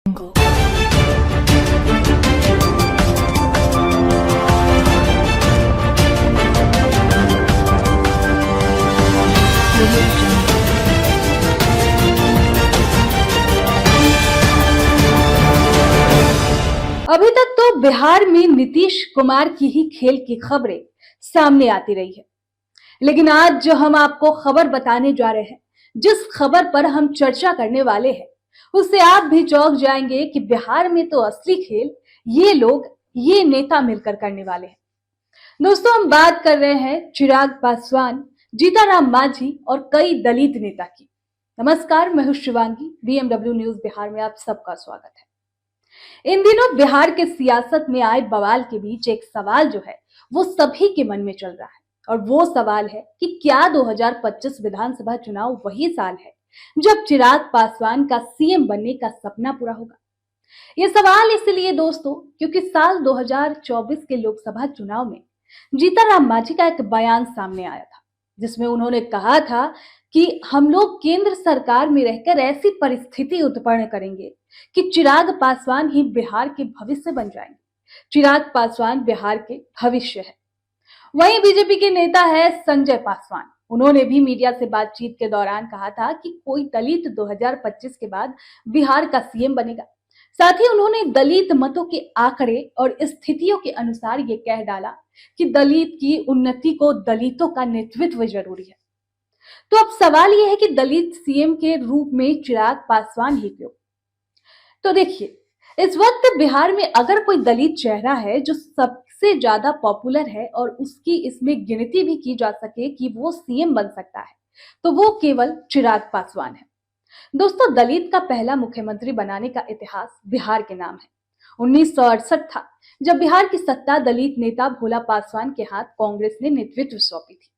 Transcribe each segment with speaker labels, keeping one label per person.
Speaker 1: अभी तक तो बिहार में नीतीश कुमार की ही खेल की खबरें सामने आती रही है, लेकिन आज जो हम आपको खबर बताने जा रहे हैं, जिस खबर पर हम चर्चा करने वाले हैं, उससे आप भी चौंक जाएंगे कि बिहार में तो असली खेल ये लोग, ये नेता मिलकर करने वाले हैं। दोस्तों, हम बात कर रहे हैं चिराग पासवान, जीतनराम मांझी और कई दलित नेता की। नमस्कार, मैं हूं शिवांगी। बीएमडब्ल्यू न्यूज बिहार में आप सबका स्वागत है। इन दिनों बिहार के सियासत में आए बवाल के बीच एक सवाल जो है वो सभी के मन में चल रहा है, और वो सवाल है कि क्या 2025 विधानसभा चुनाव वही साल है जब चिराग पासवान का सीएम बनने का सपना पूरा होगा। ये सवाल इसलिए दोस्तों क्योंकि साल 2024 के लोकसभा चुनाव में जीतनराम मांझी का एक बयान सामने आया था, जिसमें उन्होंने कहा था कि हम लोग केंद्र सरकार में रहकर ऐसी परिस्थिति उत्पन्न करेंगे कि चिराग पासवान ही बिहार के भविष्य बन जाएंगे। चिराग पासवान बिहार के भविष्य है। वहीं बीजेपी के नेता है संजय पासवान। उन्होंने भी मीडिया से बातचीत के दौरान कहा था कि कोई दलित 2025 के बाद बिहार का सीएम बनेगा। साथ ही उन्होंने दलित मतों के आंकड़े और स्थितियों के अनुसार ये कह डाला कि दलित की उन्नति को दलितों का नेतृत्व जरूरी है। तो अब सवाल यह है कि दलित सीएम के रूप में चिराग पासवान ही क्यों? तो देखिए, इस वक्त बिहार में अगर कोई दलित चेहरा है जो सबसे ज्यादा पॉपुलर है और उसकी इसमें गिनती भी की जा सके कि वो सीएम बन सकता है, तो वो केवल चिराग पासवान है। दोस्तों, दलित का पहला मुख्यमंत्री बनाने का इतिहास बिहार के नाम है। 1968 था जब बिहार की सत्ता दलित नेता भोला पासवान के हाथ कांग्रेस ने नेतृत्व सौंपी थी,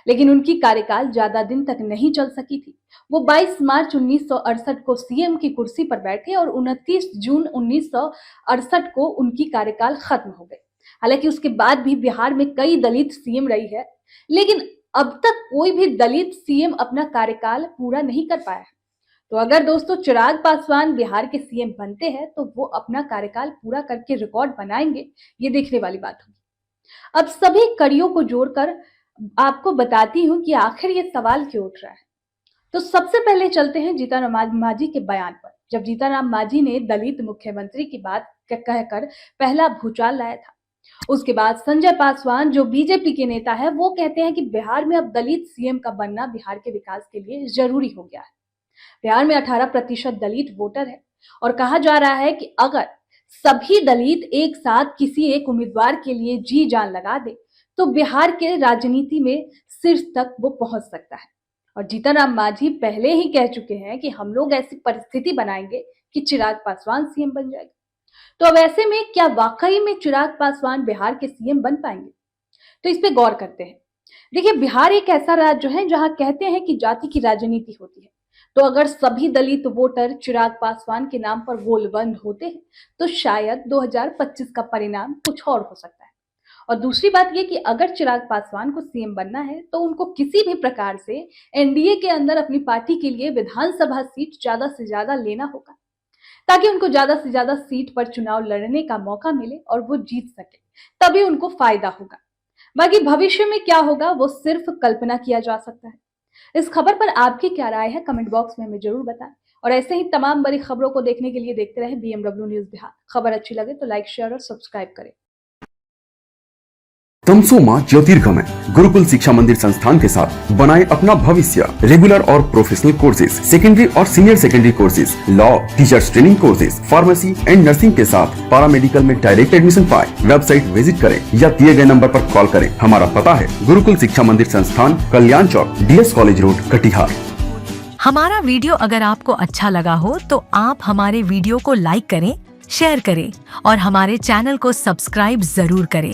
Speaker 1: लेकिन उनकी कार्यकाल ज्यादा दिन तक नहीं चल सकी थी। वो 22 मार्च 1968 को सीएम की कुर्सी पर बैठे और 29 जून 1968 को उनकी कार्यकाल खत्म हो गई। हालांकि उसके बाद भी बिहार में कई दलित सीएम रही है, लेकिन अब तक कोई भी दलित सीएम अपना कार्यकाल पूरा नहीं कर पाया है। तो अगर दोस्तों चिराग पासवान बिहार के सीएम बनते हैं तो वो अपना कार्यकाल पूरा करके रिकॉर्ड बनाएंगे, ये देखने वाली बात होगी। अब सभी कड़ियों को जोड़कर आपको बताती हूं कि आखिर ये सवाल क्यों उठ रहा है। तो सबसे पहले चलते हैं जीतनराम मांझी के बयान पर। जब जीतनराम मांझी ने दलित मुख्यमंत्री की बात कहकर पहला भूचाल लाया था, उसके बाद संजय पासवान जो बीजेपी के नेता है वो कहते हैं कि बिहार में अब दलित सीएम का बनना बिहार के विकास के लिए जरूरी हो गया है। बिहार में 18% दलित वोटर है और कहा जा रहा है कि अगर सभी दलित एक साथ किसी एक उम्मीदवार के लिए जी जान लगा दे तो बिहार के राजनीति में शीर्ष तक वो पहुंच सकता है। और जीतनराम मांझी पहले ही कह चुके हैं कि हम लोग ऐसी परिस्थिति बनाएंगे कि चिराग पासवान सीएम बन जाएगा। तो अब ऐसे में क्या वाकई में चिराग पासवान बिहार के सीएम बन पाएंगे? तो इस पे गौर करते हैं। देखिए, बिहार एक ऐसा राज्य है जहां कहते हैं कि जाति की राजनीति होती है। तो अगर सभी दलित वोटर चिराग पासवान के नाम पर गोलबंद होते हैं तो शायद 2025 का परिणाम कुछ और हो सकता है। और दूसरी बात यह कि अगर चिराग पासवान को सीएम बनना है तो उनको किसी भी प्रकार से एनडीए के अंदर अपनी पार्टी के लिए विधानसभा सीट ज्यादा से ज्यादा लेना होगा, ताकि उनको ज्यादा से ज्यादा सीट पर चुनाव लड़ने का मौका मिले और वो जीत सके, तभी उनको फायदा होगा। बाकी भविष्य में क्या होगा वो सिर्फ कल्पना किया जा सकता है। इस खबर पर आपकी क्या राय है, कमेंट बॉक्स में हमें जरूर बताएं। और ऐसे ही तमाम बड़ी खबरों को देखने के लिए देखते रहें बीएमडब्ल्यू न्यूज बिहार। खबर अच्छी लगे तो लाइक, शेयर और सब्सक्राइब करें।
Speaker 2: तमसोमा ज्योतिर्गमय गुरुकुल शिक्षा मंदिर संस्थान के साथ बनाए अपना भविष्य। रेगुलर और प्रोफेशनल कोर्सेज, सेकेंडरी और senior secondary courses, law, teachers training courses, pharmacy and nursing के साथ पैरामेडिकल में डायरेक्ट एडमिशन पाए। वेबसाइट विजिट करें या दिए गए नंबर पर कॉल करें। हमारा पता है गुरुकुल शिक्षा मंदिर संस्थान, कल्याण चौक, डीएस कॉलेज रोड, कटिहार।
Speaker 3: हमारा वीडियो अगर आपको अच्छा लगा हो तो आप हमारे वीडियो को लाइक करें, शेयर करें और हमारे चैनल को सब्सक्राइब जरूर करें।